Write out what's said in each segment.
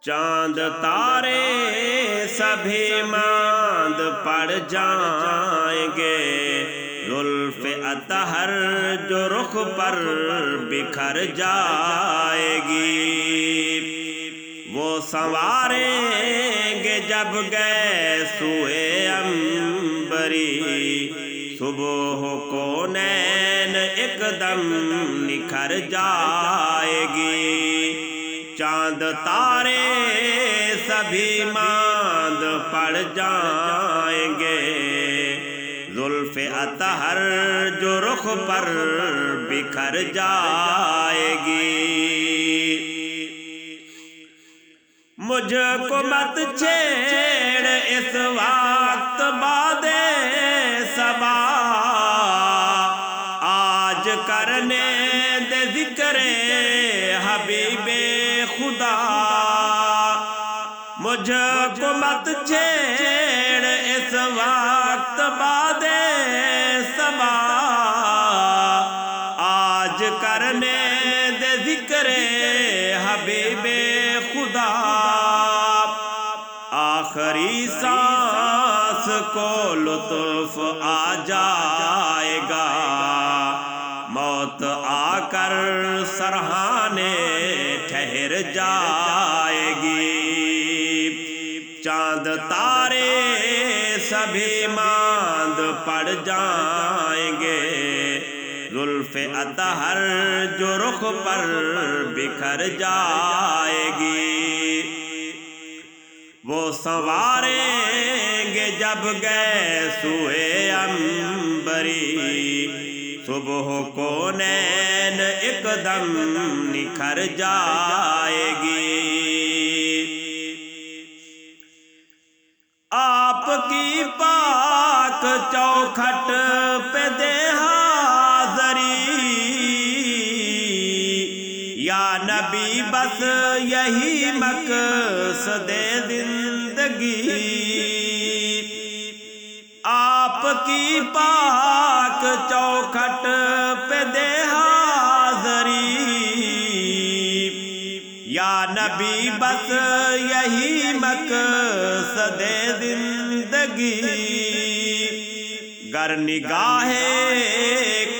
چاند تارے سبھی ماند پڑ جائیں گے، زلف اطہر جو رخ پر بکھر جائے گی، وہ سنواریں گے جب گئے سوئے عنبری، صبح کو نین ایک دم نکھر جائے گی، چاند تارے سبھی ماند پڑ جائیں گے، زلف اطہر جو رخ پر بکھر جائے گی، مجھ کو مت چھیڑ اس وقت بعد صبا، آج کرنے دے ذکر حبیب خدا، مجھ کو مت چھیڑ اس وقت بعد صبا، آج کرنے دے ذکر حبیب خدا، آخری سانس کو لطف آ جائے گا، موت آ کر سرہانے ٹھہر جائے گی، چاند تارے سبھی ماند پڑ جائیں گے، زلف اطہر جو رخ پر بکھر جائے گی، وہ سنواریں گے جب گئے سوئے عنبری، صبح کو نین ایک دم نکھر جائے گی، آپ کی پاک چوکھٹ پہ دے حاضری، یا نبی بس یہی مقصد زندگی، آپ کی پاک چوکھٹ پہ دے حاضری، یا نبی بس یہی مقصد زندگی، گر نگاہ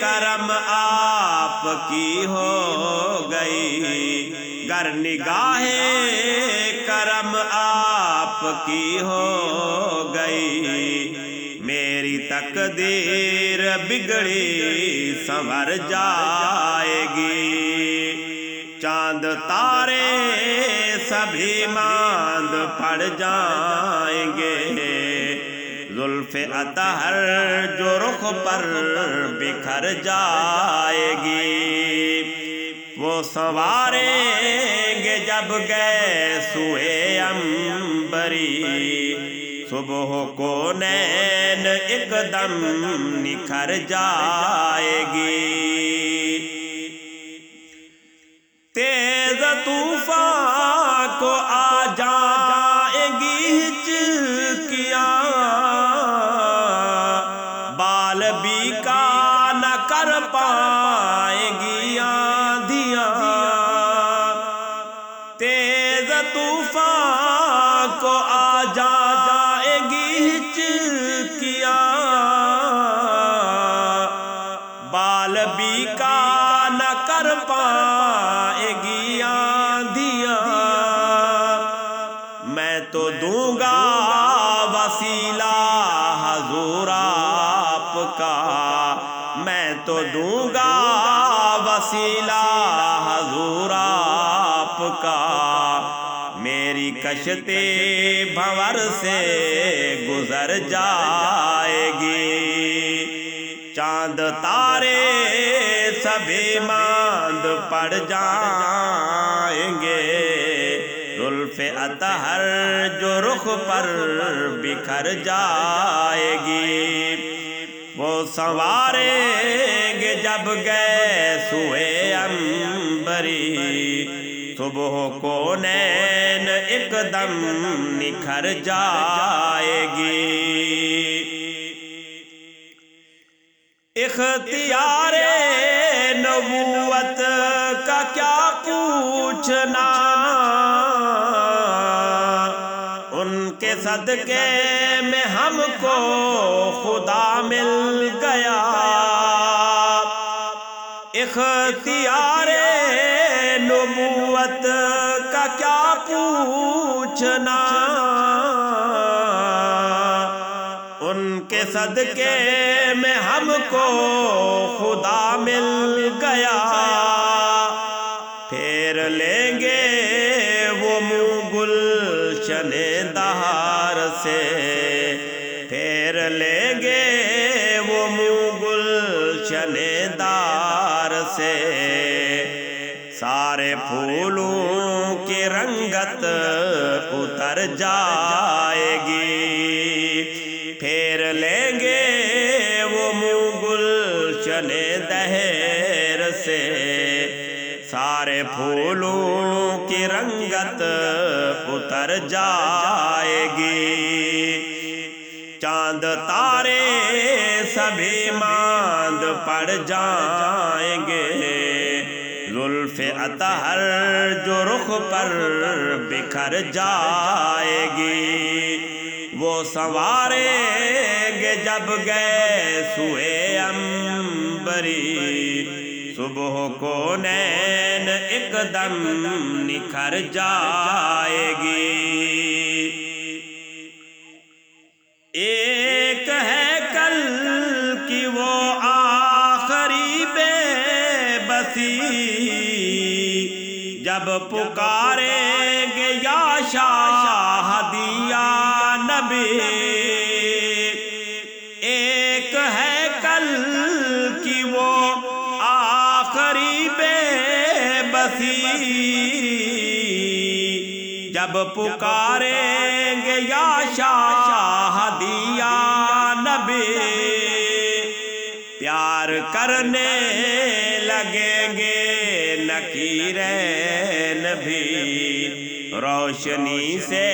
کرم آپ کی ہو گئی، گر نگاہ کرم آپ کی ہو گئی، میری تقدیر بگڑی سنور جائے گی، چاند تارے سبھی ماند پڑ جائیں گے، زلف اطہر جو رخ پر بکھر جائے گی، وہ سنواریں گے جب گئے سوئے عنبری، صبح کو نین ایک دم نکھر جائے گی، تیز طوفان کو آ جائیں گی ہچکیاں، بال بیکا نہ کر پائیں گی آندھیاں، تیز طوفان کو آ جائیں گی ہچکیاں، بال بیکا نہ کر پائیں گی آندھیاں، میں تو دوں گا وسیلہ حضور آپ کا، میں تو دوں گا وسیلہ حضور آپ کا، میری کشتی بھنور سے گزر جائے گی، چاند تارے سبھی ماند پڑ جائیں گے، زلف اطہر جو رخ پر بکھر جائے گی، وہ سنواریں گے جب گئے سوئے عنبری، صبح کو نین ایک دم نکھر جائے گی، اختیار نبوت کا کیا پوچھنا، صدقے میں ہم کو خدا مل گیا، اختیار نبوت کا کیا پوچھنا، ان کے صدقے میں ہم کو خدا مل گیا، پھیر لیں گے وہ منہ گلشن دہار سے، پھیر لیں گے وہ منہ گلشن دار سے، سارے پھولوں کی رنگت اتر جائے گی، پھیر لیں گے وہ منہ گلشن دہر سے، سارے پھولوں کی رنگت اتر جائے گی، چاند تارے سبھی ماند پڑ جائیں گے، زلف اطہر جو رخ پر بکھر جائے گی، وہ سنواریں گے جب گئے سوئے عنبری، صبح کو نین ایک دم نکھر جائے گی، ایک ہے کل کی وہ آخری بے بسی، جب پکاریں گے یا شاہدی یا نبی، ایک ہے کل کی وہ آخری بے بسی، جب پکاریں گے یا شاہدی یا نبی، پیار کرنے لگیں گے نکیرین بھی، روشنی سے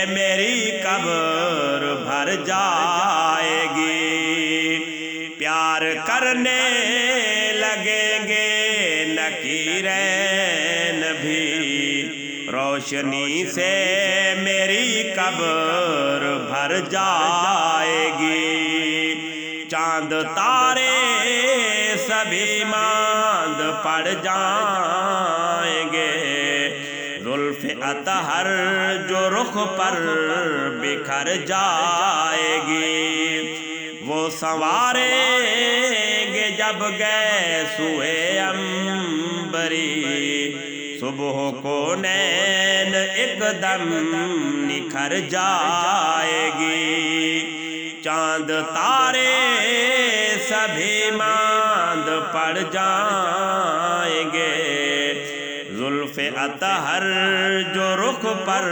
میری قبر بھر جائے گی، پیار کرنے لگیں گے نکیرین بھی، روشنی سے میری قبر بھر جائے گی، چاند تارے سبھی ماند پڑ جائیں گے، زلف اطہر جو رخ پر بکھر جائے گی، وہ سنواریں گے جب گئے سوئے عنبری، صبح کو نین ایک دم نکھر جائے گی، چاند تارے سبھی ماند پڑ جائیں گے، زلف اطہر جو رخ پر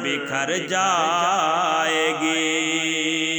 بکھر جائے گی۔